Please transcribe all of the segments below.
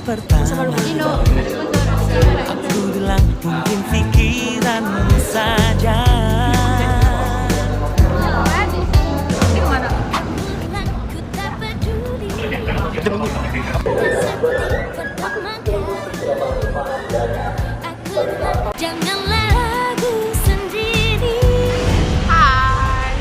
pertama. Aku bilang mungkin pikiranmu saja. Janganlah ragu sendiri. Hai.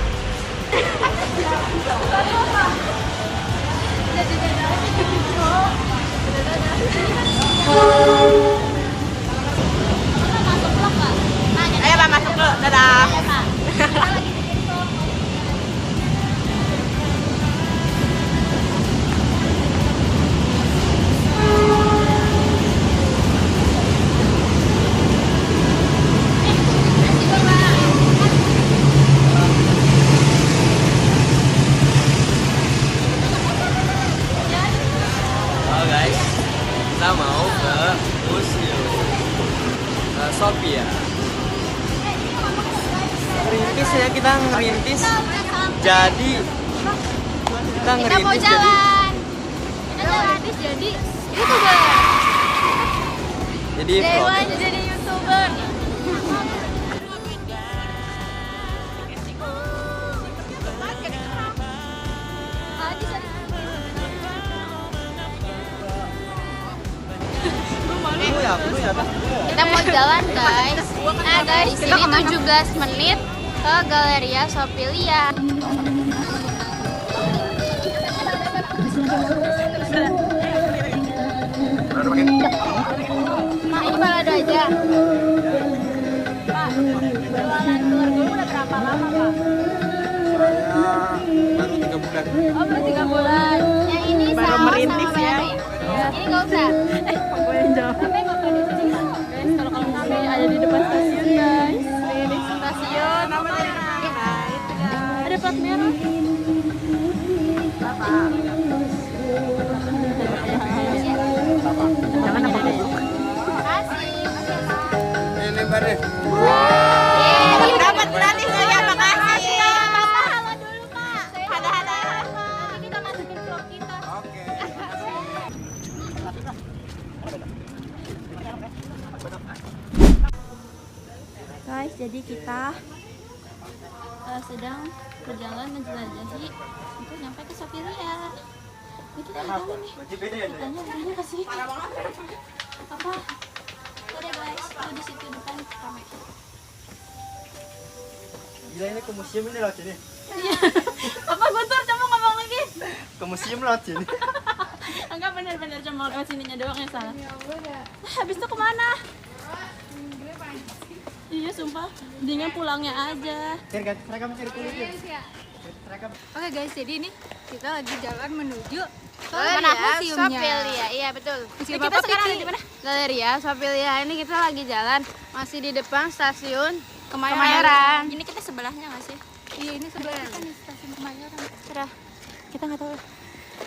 Ayo Pak, masuk dulu. Dadah. Halo guys, kita mau ke museum Sophia. Ngerintis ya, kita ngerintis. Jadi kita ngerintis mau jalan. Kita ngerintis jadi YouTuber. jadi Dewa vlog. jadi YouTuber. Dulu ya. Kita mau jalan guys. Nah guys, ini 17 menit ke Galeria Sopilia. Mak, ini balado aja. Pak, jualan telur gulung udah berapa lama Pak? Baru 3 bulan. Oh baru 3 bulan. Yang ini Baru saus merintis sama ya. bayarnya. Ini nggak usah. Boleh jawab. Tapi nggak perlu di sini. Guys, kalau kami ada di depan stasiun guys. Ini stasiun. Ada plat merah. Jangan apa dulu. Makasih. Ini lebar deh. Dapat gratis ya, makasih. Bapak halo dulu Pak. Halo. Nanti kita masukin vlog kita. Oke. Guys, jadi kita sedang berjalan menjelajahi untuk nyampe ke Sopiria. Ini kita tahu nih. Tanya kasih. Apa? Udah guys, tuh di situ depan rame. Gila, ini ke museum ini lewat sini. Apa Guntur coba ngomong lagi? Ke museum lewat sini. Enggak benar-benar cuma lewat sininya doang yang salah. Habis itu kemana? Iya sumpah, mendingan pulangnya aja. Seragam cari kulit. Oke guys, jadi ini kita lagi jalan menuju ke Mana? museumnya. Sopilia, iya betul. Museum Kita apa, sekarang Kiki? ada di mana? Galeria Sopilia. Ini kita lagi jalan masih di depan stasiun Kemayoran. Ini kita sebelahnya nggak sih? Iya, ini sebelah kita nih stasiun Kemayoran. Serah. Kita nggak tahu.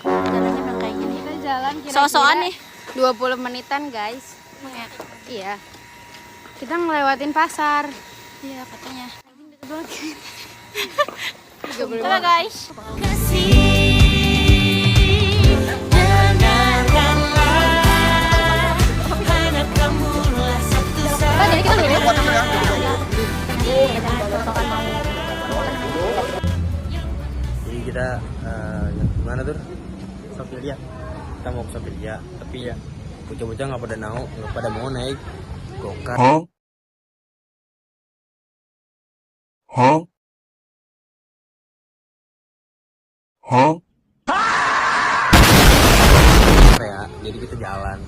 Jalannya memang kayak gini. Kita jalan kira-kira So-soan nih. 20 menitan guys. Emang ya? Iya. Kita ngelewatin pasar. Iya katanya. Coba guys. Dengarkanlah, hanya kamulah satu-satunya. jadi kita dulu. Jadi kita gimana tuh? Sopilia. Kita mau ke Sopilia, tapi ya bocah-bocah nggak pada mau naik go-kart. Ya, jadi kita jalan.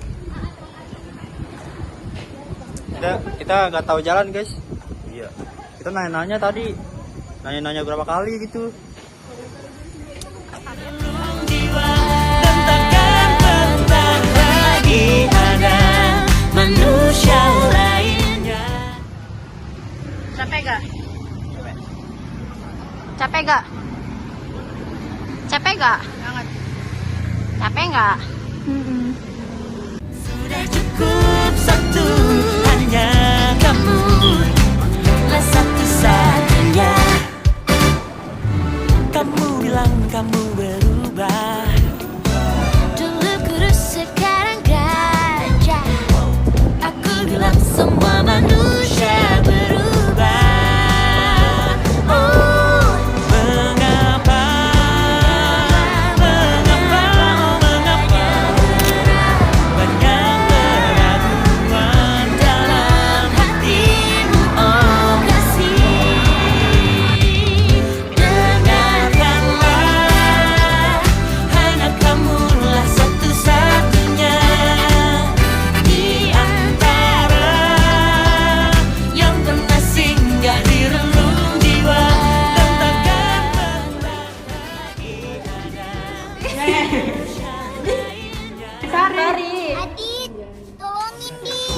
Kita nggak tahu jalan guys. Iya. Kita nanya-nanya tadi, nanya-nanya berapa kali gitu. Jiwa dan takkan pernah lagi ada manusia lainnya. Capek gak? Capek gak? Capek gak? Banget. Capek gak? Sudah cukup satu, hanya kamu lah satu-satunya. Kamu bilang kamu berubah, dulu kurus sekarang gak.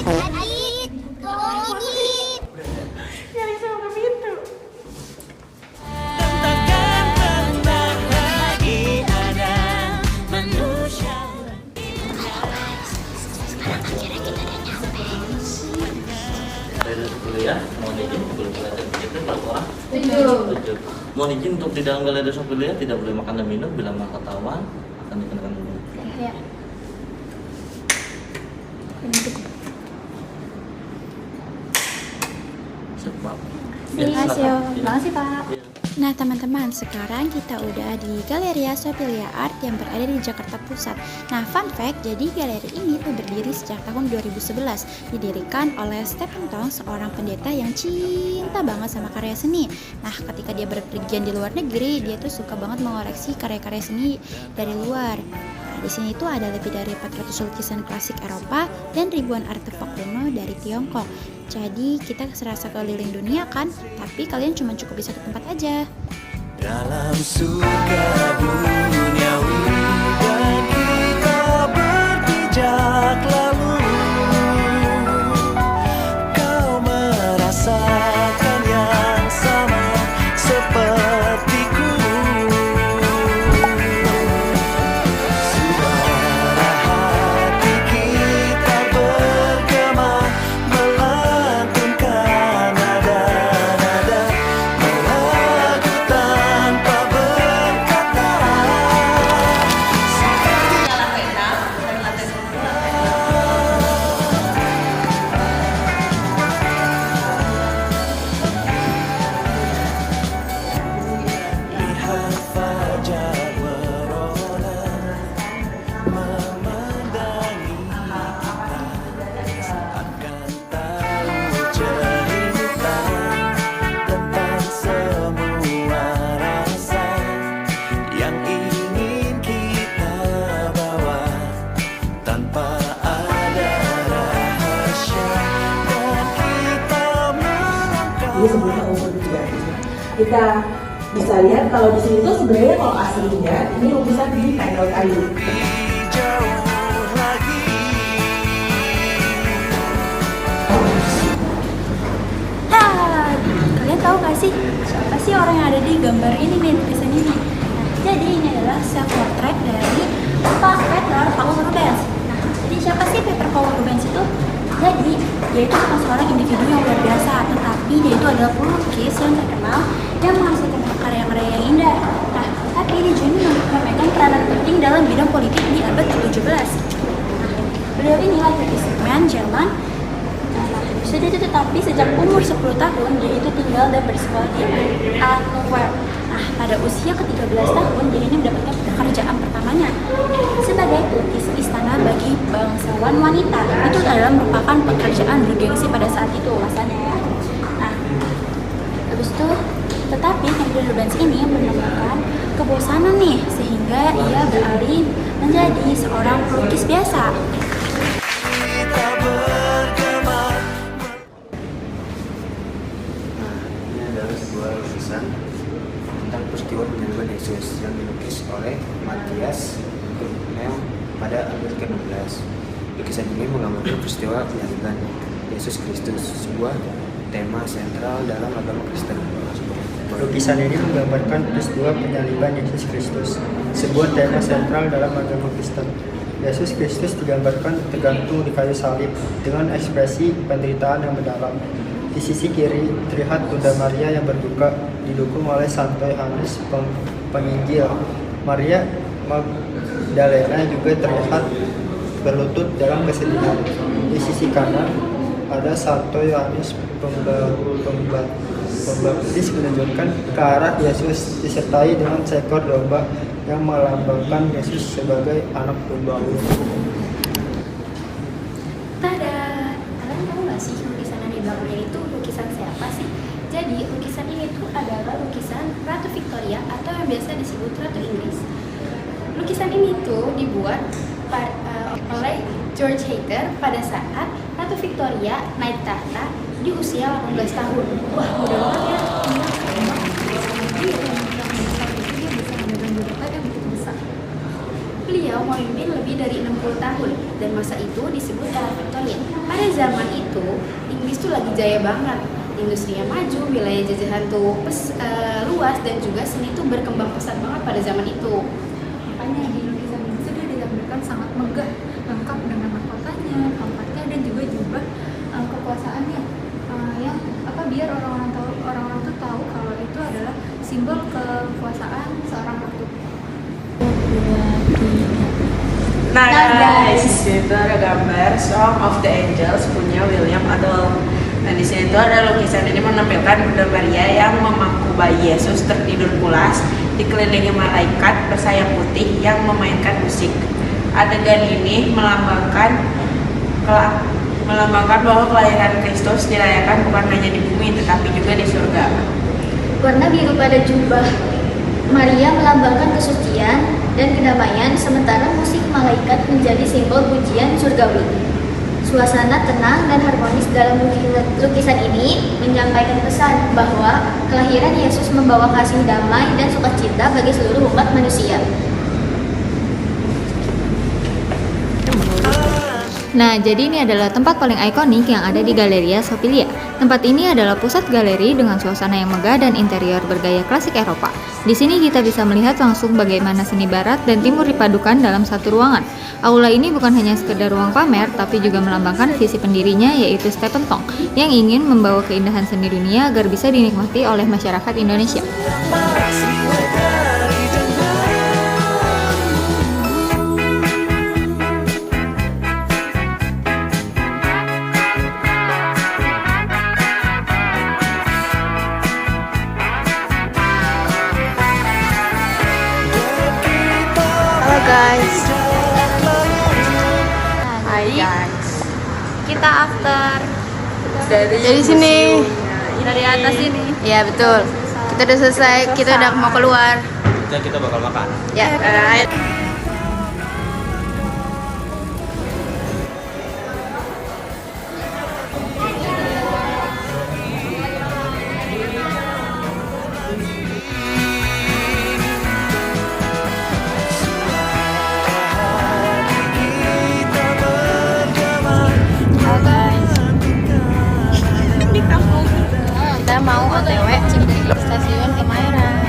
Adit, tolong Adit. Takkan pernah lagi ada manusia. Kuliah mau izin belum kelihatan begitu berapa orang? 7. Mohon izin untuk di dalam galeri Sopilia tidak boleh makan dan minum. Bila makan ketahuan akan dikenakan dulu. Ya. Sebab. Makasih Pak. Nah teman-teman, sekarang kita udah di Galeria Sopilia Art yang berada di Jakarta Pusat. Nah fun fact, jadi galeri ini tuh berdiri sejak tahun 2011. Didirikan oleh Stephen Tong, seorang pendeta yang cinta banget sama karya seni. Nah ketika dia berpergian di luar negeri, dia tuh suka banget mengoleksi karya-karya seni dari luar. Nah, di sini tuh ada lebih dari 400 lukisan klasik Eropa dan ribuan artefak kuno dari Tiongkok. Jadi kita serasa keliling dunia kan, tapi kalian cuma cukup di satu tempat aja. Dalam surga duniawi dan kita berpijak lalu, kau merasakan yang sama sepertiku. Suara hati kita bergema melantunkan nada-nada melagu tanpa berkata. Lihat fajar merona memandangi kita, akan tahu cerita tentang semua rasa yang ingin kita bawa tanpa ada rahasia, dan kita melangkah. Ini sebenarnya umur juga. Kita bisa lihat kalau di sini tuh sebenarnya kalau aslinya ini lukisan di panel kayu. Jauh lagi. Kalian tahu gak sih siapa sih orang yang ada di gambar ini nih, lukisan ini? Nah, jadi ini adalah self portrait dari Pak Peter Paul Rubens. Nah, jadi siapa sih Peter Paul Rubens itu? Jadi dia itu bukan seorang individu yang luar biasa, tetapi dia itu adalah pelukis yang terkenal yang menghasilkan karya-karya yang indah. Nah, tapi dia juga memegang peranan penting dalam bidang politik di abad ke-17. Nah, beliau ini lahir di Bremen, Jerman. Sudah itu, tetapi sejak umur 10 tahun dia itu tinggal dan bersekolah di Antwerp. Nah, pada usia ke-13 tahun dia ini mendapatkan pekerjaan pertamanya sebagai pelukis istana bagi bangsawan wanita. Itu adalah merupakan pekerjaan bergengsi pada saat itu masanya ya. Nah, habis itu tetapi Henry Rubens ini menemukan kebosanan nih, sehingga ia beralih menjadi seorang pelukis biasa. Kita bergema. Nah, ini adalah sebuah lukisan tentang peristiwa penyaliban Yesus yang dilukis oleh Matthias Cornel pada abad ke-16. Lukisan ini menggambarkan peristiwa penyaliban Yesus Kristus, sebuah tema sentral dalam agama Kristen. Lukisan ini menggambarkan peristiwa penyaliban Yesus Kristus, sebuah tema sentral dalam agama Kristen. Yesus Kristus digambarkan tergantung di kayu salib dengan ekspresi penderitaan yang mendalam. Di sisi kiri terlihat Bunda Maria yang berduka, didukung oleh Santo Yohanes Penginjil. Maria Magdalena juga terlihat berlutut dalam kesedihan. Di sisi kanan ada Santo Yohanes Pembaptis menunjukkan ke arah Yesus disertai dengan seekor domba yang melambangkan Yesus sebagai anak domba Allah. Tada! Kalian tahu nggak sih lukisan yang di belakangnya itu lukisan siapa sih? Jadi lukisan ini tuh adalah lukisan Ratu Victoria atau yang biasa disebut Ratu Inggris. Lukisan ini tuh dibuat oleh George Hayter pada saat Ratu Victoria naik tahta di usia 18 tahun. Wah, muda banget ya. Beliau memimpin lebih dari 60 tahun tahun dan masa itu disebut era Victorian. Pada zaman itu Inggris tuh lagi jaya banget, industrinya maju, wilayah jajahan tuh luas dan juga seni tuh berkembang pesat banget pada zaman itu. Makanya di lukisan ini sudah ditampilkan sangat megah, lengkap dengan mahkotanya, tongkatnya dan juga jubah kekuasaannya, yang biar orang-orang tuh tahu kalau itu adalah simbol kekuasaan seorang ratu. Nah guys, itu ada gambar Song of the Angels punya William Adolf. Nah di sini tuh ada lukisan ini menampilkan Bunda Maria yang memangku bayi Yesus tertidur pulas dikelilingi malaikat bersayap putih yang memainkan musik. Adegan ini melambangkan bahwa kelahiran Kristus dirayakan bukan hanya di bumi tetapi juga di surga. Warna biru pada jubah Maria melambangkan kesucian dan kedamaian, sementara musik malaikat menjadi simbol pujian surgawi. Suasana tenang dan harmonis dalam lukisan ini menyampaikan pesan bahwa kelahiran Yesus membawa kasih damai dan sukacita bagi seluruh umat manusia. Nah, jadi ini adalah tempat paling ikonik yang ada di Galleria Sofia. Tempat ini adalah pusat galeri dengan suasana yang megah dan interior bergaya klasik Eropa. Di sini kita bisa melihat langsung bagaimana seni barat dan timur dipadukan dalam satu ruangan. Aula ini bukan hanya sekedar ruang pamer, tapi juga melambangkan visi pendirinya, yaitu Stephen Tong, yang ingin membawa keindahan seni dunia agar bisa dinikmati oleh masyarakat Indonesia. Guys, hai guys, kita after dari sini, dari atas ini. Ya betul, kita udah selesai, kita udah mau keluar. Kita bakal makan. Ya. Kita mau OTW dari stasiun Kemayoran.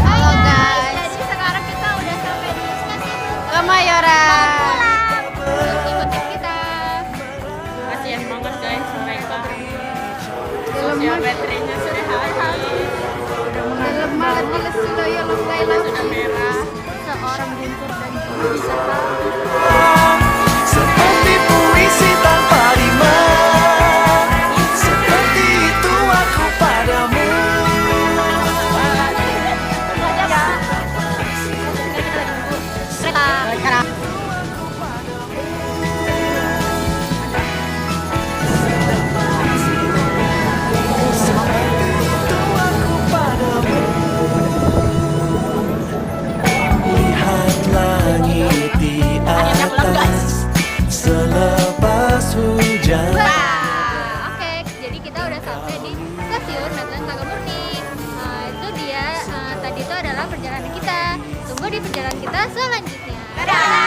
Halo guys, jadi sekarang kita udah sampai di stasiun Kemayoran. Ikutin kita. Kasian banget guys mereka. Sosial baterainya sudah habis. Udah lemah banget sudah ya Sudah merah. Seorang guntur dan bisa Seperti puisi tanpa rima, seperti itu aku padamu. Lihat langit di atas selepas hujan. Oke, jadi kita udah sampai di stasiun Medan Tagamurni. Itu dia, tadi itu adalah perjalanan kita. Tunggu di perjalanan kita selanjutnya.